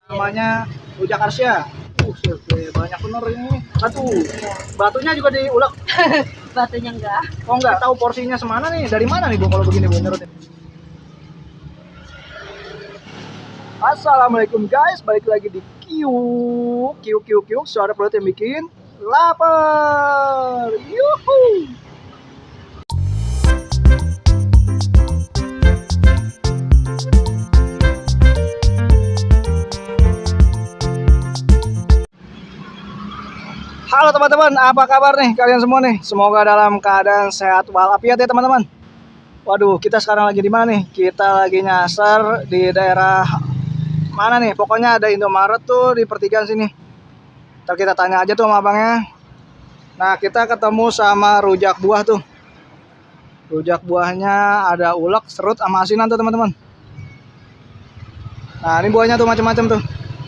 Namanya rujak Arsya. Banyak bener ini. Batunya juga diulek. Batunya enggak. Oh enggak, tahu porsinya semana nih? Dari mana nih Bu kalau begini Bu menurut? Assalamualaikum guys, balik lagi di Q. Suara perut yang bikin lapar. Yuhu. Halo teman-teman, apa kabar nih kalian semua nih? Semoga dalam keadaan sehat walafiat ya teman-teman. Waduh, kita sekarang lagi di mana nih? Kita lagi nyasar di daerah mana nih? Pokoknya ada Indomaret tuh di pertigaan sini. Ntar kita tanya aja tuh sama abangnya. Nah, kita ketemu sama rujak buah tuh. Rujak buahnya ada ulek, serut, sama asinan tuh teman-teman. Nah, ini buahnya tuh macam-macam tuh.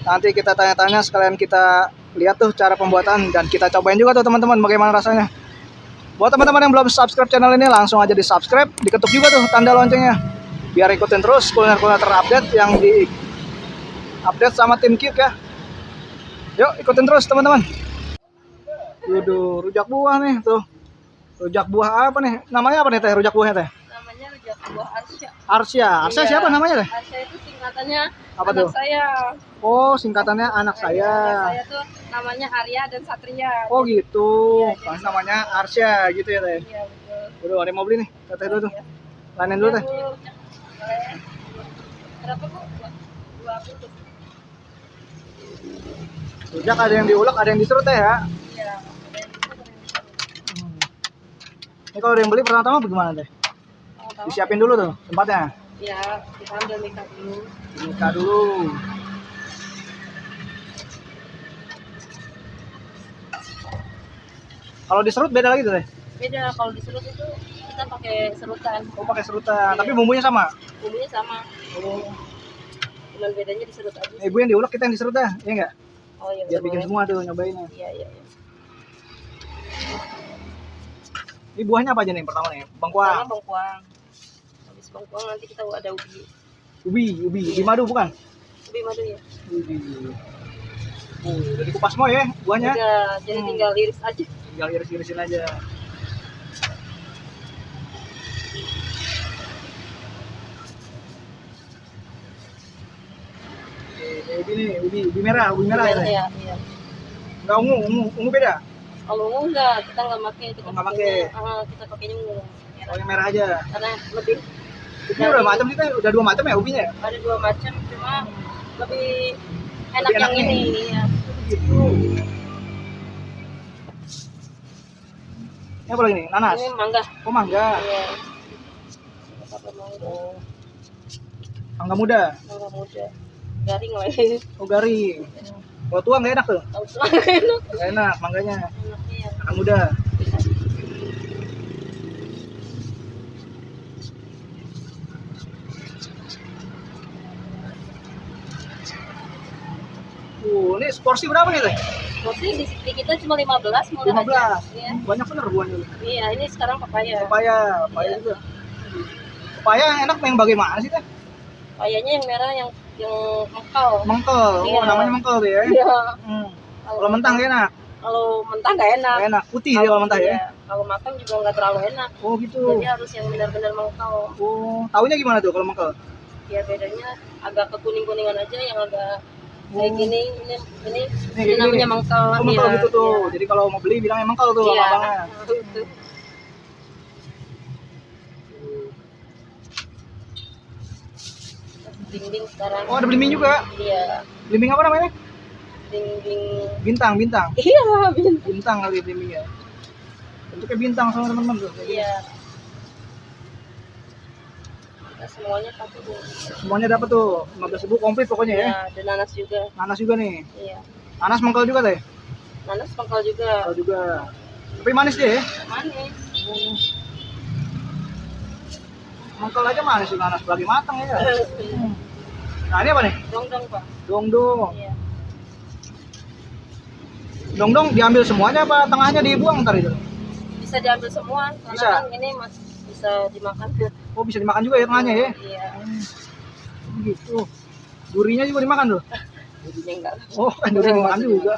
Nanti kita tanya-tanya sekalian kita lihat tuh cara pembuatan dan kita cobain juga tuh teman-teman bagaimana rasanya. Buat teman-teman yang belum subscribe channel ini langsung aja di subscribe, diketuk juga tuh tanda loncengnya biar ikutin terus kuliner-kuliner terupdate yang di update sama tim Q ya. Yuk ikutin terus teman-teman. Waduh, rujak buah nih tuh. Rujak buah apa nih? Namanya apa nih teh rujak buahnya teh? Namanya rujak buah Arsya. Arsya. Arsya Iya. siapa namanya teh? Arsya itu singkatannya Apa anak tuh? saya. Oh, singkatannya anak saya. Anak saya tuh namanya Arya dan Satria. Oh gitu. Iya, Pas namanya Arsya gitu ya teh. Iya betul. Waduh, ada yang mau beli nih. Teh dulu tuh. Iya. Lainin dulu teh. Bu. Boleh. Berapa Bu? Dua bungkus. Rujak ada yang diulek, ada yang diserut teh ya. Iya. Ini kalau ada yang beli pertama-tama bagaimana teh? Disiapin dulu tuh tempatnya. Iya, kita ambil mika dulu. Buka dulu. Kalau diserut beda lagi tuh teh. Beda kalau diserut itu kita pakai serutan. Oh pakai serutan, tapi bumbunya sama. Bumbunya sama. Oh. Cuman bedanya diserut aja. Ibu yang diulek kita yang diserut dah, iya enggak? Oh iya. Biar bikin semua tuh nyobainnya. Iya, iya, iya. Ini buahnya apa aja nih pertama nih? Pertama Bengkuang. bengkuang. Habis bengkuang nanti kita ada ubi. Ubi madu bukan? Ubi madu ya. Ubi. Udah dikupas semua ya buahnya. Udah, jadi tinggal iris aja. Tinggal iris-irisin aja. Ubi nih, ubi merah ya. Teh? Iya, iya. Enggak ungu beda. Kalau ungu enggak, kita enggak pakai, Nggak pakai. kita pakainya ungu. Oh yang merah aja. Karena lebih Ubi udah macam sih teh, udah 2 macam ya ubinya ya? ada dua macam, cuma lebih enak Lebih yang enak ini nih. ya. Gitu. Ini apa lagi nih? Nanas. Ini mangga. Oh mangga. Iya. Pakai mangga. Oh. Mangga muda. Mangga muda. Garing lagi. Oh garing. Kalau tua nggak enak tuh. Tahu enak. Nggak enak mangganya. Enaknya ya. Mangga muda. Ini porsi berapa nih teh? Porsi di kita cuma 15 murah 15. aja. Iya. Banyak bener buahnya. Iya, ini sekarang papaya. Papaya Iya. juga. Papaya yang enak yang bagaimana sih teh? Papayanya yang merah yang mengkal. Mengkel. Oh Iya. namanya mengkel tuh ya. Iya. Kalau mentang nggak enak. Kalau mentah nggak enak. Nggak enak. Putih dia kalau mentah ya. Iya. Kalau matang juga nggak terlalu enak. Oh gitu. Jadi harus yang benar-benar mengkal. Oh, taunya gimana tuh kalau mengkel? Ya bedanya agak ke kuning-kuningan aja, yang agak kayak Oh. gini. Ini Kayak namanya gini. mengkal. Oh, mengkel Iya, gitu tuh. iya. Jadi kalau mau beli bilangnya mengkel tuh Iya. sama abangnya. Gitu. Dinding sekarang. Oh, ada belimbing juga. Iya. Belimbing apa namanya? Dinding. Bintang. Iya, bintang. Bintang kali belimbingnya. Bentuknya bintang sama teman-teman tuh. Iya. Kita semuanya pakai dulu. Semuanya dapat tuh 15.000 komplit pokoknya ya. Iya, ada nanas juga. Nanas juga nih. Iya. Nanas mengkel juga teh. Nanas pangkal juga. Mengkel juga. Tapi manis dia ya. Manis. Mengkel aja manis sih nanas lagi matang ya. Nah, ini apa nih? Dong-dong, Pak. Dong-dong. Iya. Dong-dong diambil semuanya apa tengahnya dibuang ntar itu? Bisa diambil semua karena Bisa. kan ini masih bisa dimakan. Oh, bisa dimakan juga ya tengahnya ya? Iya. Gitu. Durinya juga dimakan tuh. Durinya enggak. Oh, kan durian dimakan juga.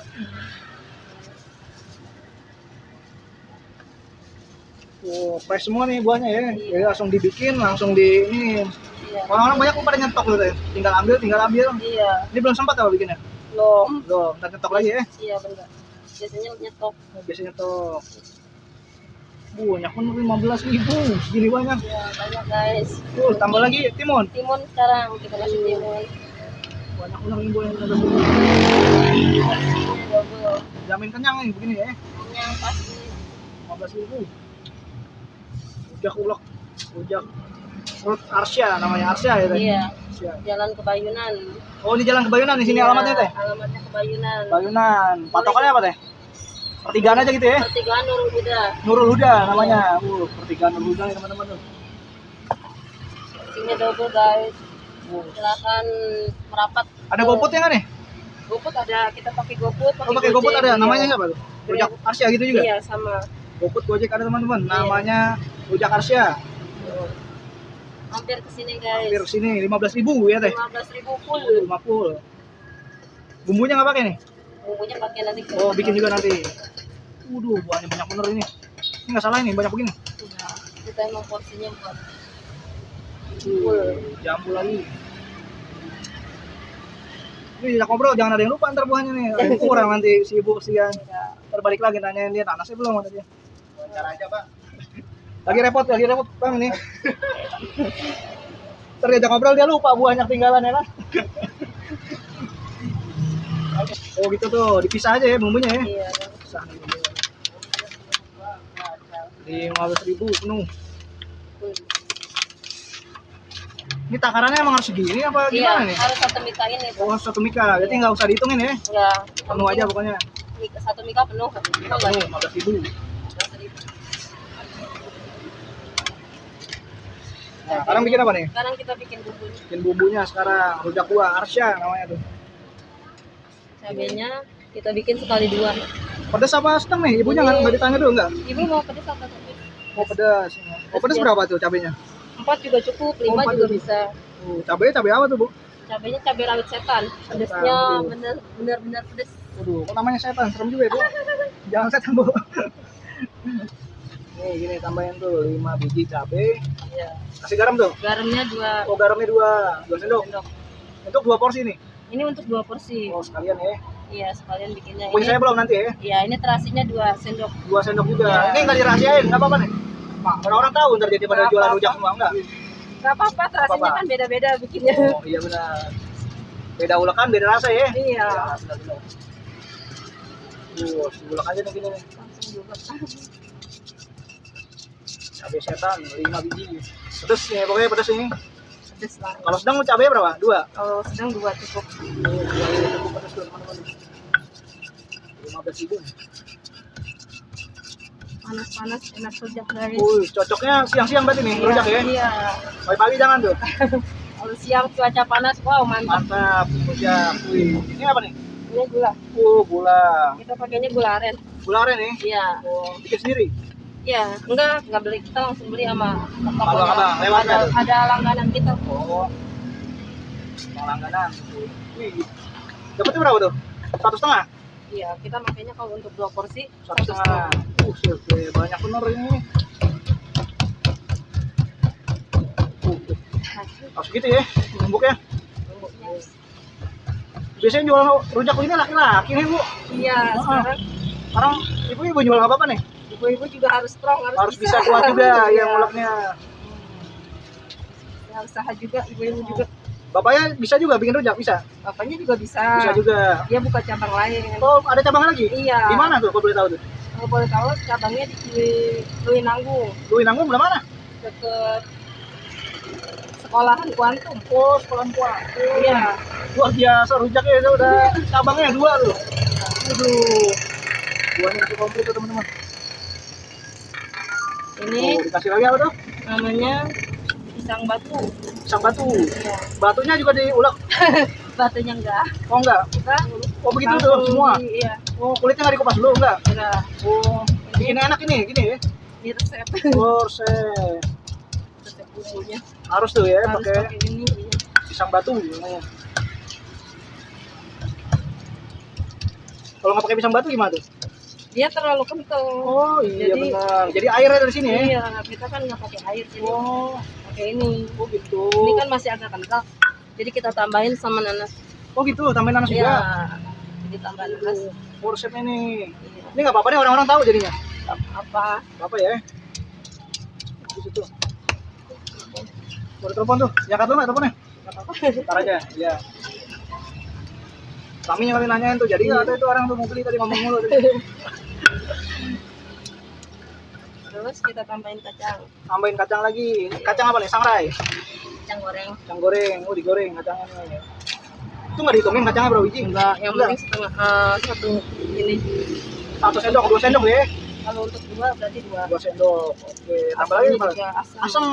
Oh, fresh semua nih buahnya ya. Iya. Jadi langsung dibikin, langsung di ini. Iya. Orang-orang banyak kok pada nyetok gitu ya. Tinggal ambil, tinggal ambil. Iya. Ini belum sempat apa bikinnya? Belum. Belum, ntar nyetok lagi ya. Iya benar. Biasanya nyetok. Biasanya nyetok. Banyak pun 15.000, segini banyak. Iya banyak guys. Tuh, tambah lagi timun. Timun sekarang kita kasih timun. Banyak pun yang boleh ada. Double. Jamin kenyang nih begini ya. Yang pasti. 15.000. Rujak ulek, rujak Rut Arsya namanya, Arsya ya tadi. Iya. Arsya. Jalan Kebayunan. Oh, ini jalan Kebayunan di sini Iya, alamatnya teh. Alamatnya Kebayunan. Kebayunan. Patokannya apa teh? Pertigaan aja gitu ya. Pertigaan Nurul Huda. Nurul Huda namanya. Pertigaan Nurul Huda nih teman-teman tuh. Isinya double guys. Silakan merapat. Ada GoFood ya nggak nih? GoFood ada, kita pakai GoFood. Oh, pakai GoFood ada. Namanya siapa tuh? Rujak Arsya gitu juga. Iya sama. GoFood, Gojek ada teman-teman. Iya. Namanya Rujak Arsya. Hampir kesini guys. Hampir sini 15.000 ya teh. 15.000 full. 50. Bumbunya nggak pakai nih? Bumbunya pakai nanti. Oh, bikin juga nanti. Buahnya banyak bener ini. Ini nggak salah ini, banyak begini. Nah, kita emang porsinya buat Jambu lagi. Ini jak ngobrol, jangan ada yang lupa ntar buahnya nih. Ada yang kurang nanti sibuk sian. Terbalik lagi nanyain dia nanasnya belum kata dia. Wawancara aja, Pak. Lagi repot Bang ini. Ntar diajak ngobrol dia lupa buahnya ketinggalan ya kan. Oh gitu tuh, dipisah aja ya bumbunya ya. Iya. Pisah nih bumbunya. 15.000 penuh. Ini takarannya emang harus segini apa Iya, gimana nih? harus satu mika ini. Oh, 1 mika, berarti nggak usah dihitungin ya? Enggak. Penuh aja pokoknya. Satu mika penuh. Mika penuh, 15.000. Nah, sekarang bikin apa nih? Sekarang kita bikin bumbunya. Bikin bumbunya sekarang, rujak buah Arsya namanya tuh. Cabenya kita bikin sekali 2. Pedas apa sedang nih? Ibunya nggak ditanya dulu nggak? Ibu mau pedas apa pedas? Oh pedas. Oh pedas berapa tuh cabenya? 4 juga cukup, 5 4 juga juga. bisa. Cabenya cabai apa tuh bu? Cabenya cabai rawit setan. Pedasnya bener-bener pedas. Waduh, kok namanya setan? Serem juga ya bu. Jangan setan bu. Nih gini tambahin tuh 5 biji cabai. Iya. Kasih garam tuh? Garamnya 2. Oh garamnya 2 sendok. Untuk 2 porsi nih? Ini untuk 2 porsi. Oh sekalian ya? Iya sekalian bikinnya. Punya saya belum nanti ya? Iya ini terasinya 2 sendok. 2 sendok juga. Iya. Ini nggak dirahasiain, nggak apa-apa nih? Orang-orang tahu ntar jadi pada Nggak jualan apa-apa. rujak semua enggak? Gak apa-apa, terasinya Apa-apa. kan beda-beda bikinnya. Oh iya benar. Beda ulekan, beda rasa ya? Iya. Benar-benar. Ulek aja nih gini nih. Langsung juga. Cabai setan 5 biji. Pedes nih, pokoknya pedes ini. Pedas lah. Kalau sedang cabai berapa? 2. Kalau sedang 2 cukup. Pedes tuh teman-teman. 15.000. Panas-panas enak rujak guys. Cocoknya siang-siang berarti nih, Iya, rujak ya? Iya. Pagi-pagi jangan tuh. Kalau siang cuaca panas, wow mantap. Mantap, rujak. Wih, ini apa nih? Ini gula. Gula. Kita pakainya gula aren. Gula aren nih? Iya. Oh, bikin sendiri? Iya. Enggak beli. Kita langsung beli sama Abang-abang, lewat ada, tuh? ada langganan kita. Oh, mau langganan. Wih, dapetnya berapa tuh? 1,5? Iya. Kita makanya kalau untuk 2 porsi 1,5. Oke, banyak bener ini. Harus gitu ya, numbuknya. Biasanya jual rujak ini laki-laki nih bu. Iya. Sekarang ibu jual apa nih? Ibu-ibu juga harus strong, Harus bisa kuat juga Iya. yang nguleknya. Ya, usaha juga, ibu-ibu juga. Bapaknya bisa juga bikin rujak, bisa? Bapaknya juga bisa. Bisa juga. Dia buka cabang lain. Oh, ada cabang lagi? Iya. Di mana tuh, kalau boleh tahu tuh? Kalau boleh tahu cabangnya di Lui Nanggung, Lui Nanggung belah mana? deket sekolahan kuantum. Oh, sekolah kuantum. Iya. Luar biasa rujaknya itu udah cabangnya 2 loh. Aduh. Buahnya masih komplit tuh teman-teman. Ini Oh, dikasih lagi apa tuh? namanya pisang batu. Pisang batu. Iya. Batunya juga diulek. Batunya enggak. Oh enggak? Kita Oh begitu tuh langsung semua. Iya. Oh kulitnya nggak dikupas dulu enggak? Enggak. Oh bikin enak ini gini ya. Ini resep. Oh Resep bumbunya. harus tuh ya Harus pakai pakai ini. pisang batu namanya. Kalau nggak pakai pisang batu gimana tuh? Dia terlalu kental. Oh iya Jadi- benar. Jadi airnya dari sini ya? Iya, kita kan nggak pakai air, jadi Oh, pakai ini. oh gitu. Ini kan masih agak kental, jadi kita tambahin sama nanas. Oh gitu, tambahin nanas Iya, juga. jadi tambah nanas. Oh, resepnya nih. Iya. Ini nggak apa-apa nih orang-orang tahu jadinya. Apa? Apa ya? Di situ. Boleh telepon tuh. Ya dulu nggak teleponnya? Nggak apa-apa. Ntar aja. Iya. Kami yang kami nanyain tuh. Jadi ada itu orang tuh mau beli tadi ngomong mulu. Terus kita tambahin kacang, Tambahin kacang lagi. Kacang apa nih? Sangrai. kacang goreng. Kacang goreng. Oh digoreng kacangnya. Itu nggak dihitungin kacangnya berapa biji? Enggak, yang Enggak. penting setengah satu ini. 1 sendok, 2 sendok deh. Kalau untuk dua berarti dua. 2 sendok. Oke. Tambah lagi Asamnya apa? juga asam. Asam.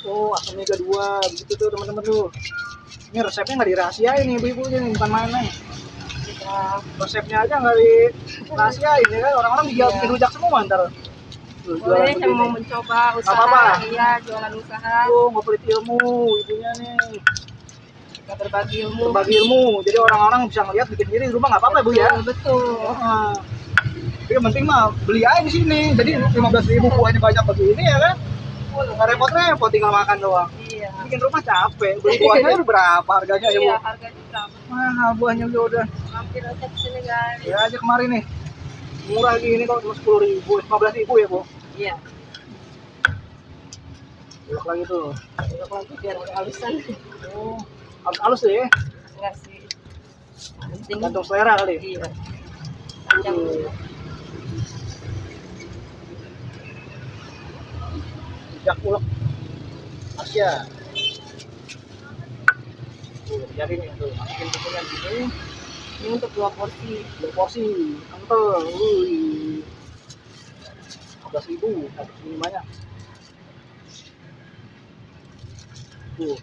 Oh, asamnya juga 2. Begitu tuh teman-teman tuh. Ini resepnya nggak dirahasiain nih ibu-ibu ini, bukan main-main. Kita Resepnya aja nggak dirahasiain ya kan. Orang-orang dijual bikin rujak semua ntar. Tuh, boleh jualan yang mau begini. mencoba usaha. apa-apa. Iya, jualan usaha. Oh, nggak pelit ilmu ibunya nih. Kita berbagi ilmu. Berbagi ilmu. Jadi orang-orang bisa ngeliat bikin sendiri di rumah nggak apa-apa bu ya. Betul. Ah. Tapi yang penting mah beli aja di sini. Jadi 15.000 buahnya banyak begini ya kan. Nggak repot-repot tinggal makan doang. Iya. Bikin rumah capek. Beli buahnya udah berapa harganya ya bu? Iya, harganya berapa? Mahal buahnya juga udah. Hampir aja ke sini guys. Ya aja kemarin nih. Murah gini kok cuma 10.000, 15.000 ya bu. Iya. Belok lagi tuh. Belok lagi biar nggak halusan. Oh, halus tuh ya. Enggak sih. Penting. Gantung selera kali. Iya. Kacang. Aduh. Jak ulek Asia. Tuh, jadi nih tuh, masukin bukunya gini, Ini untuk 2 porsi. 2 porsi, kental, wih, 15.000, habis ini banyak. Tuh.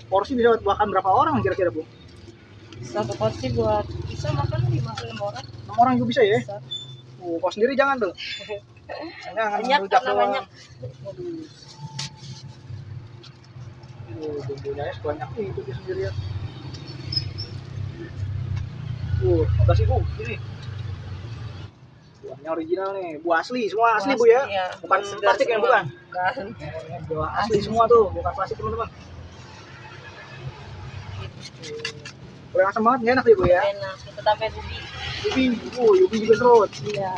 Porsi bisa makan berapa orang kira-kira bu? Satu porsi buat bisa makan 5-6 orang. 6 orang juga bisa ya? Bisa. Kau sendiri jangan tuh. Jangan Banyak rujak karena doang. banyak. Waduh. Bumbunya sebanyak itu dia sendirian. 15.000 ini. Buahnya original nih, buah asli, semua asli bu ya? Iya. Bukan Segar plastik ya semua. bukan? Bukan. Buah asli semua tuh, bukan plastik teman-teman. Kurang asam banget, nggak enak ya bu ya? Enak. Kita tambahin ubi. Yubi, yubi juga serut. Iya.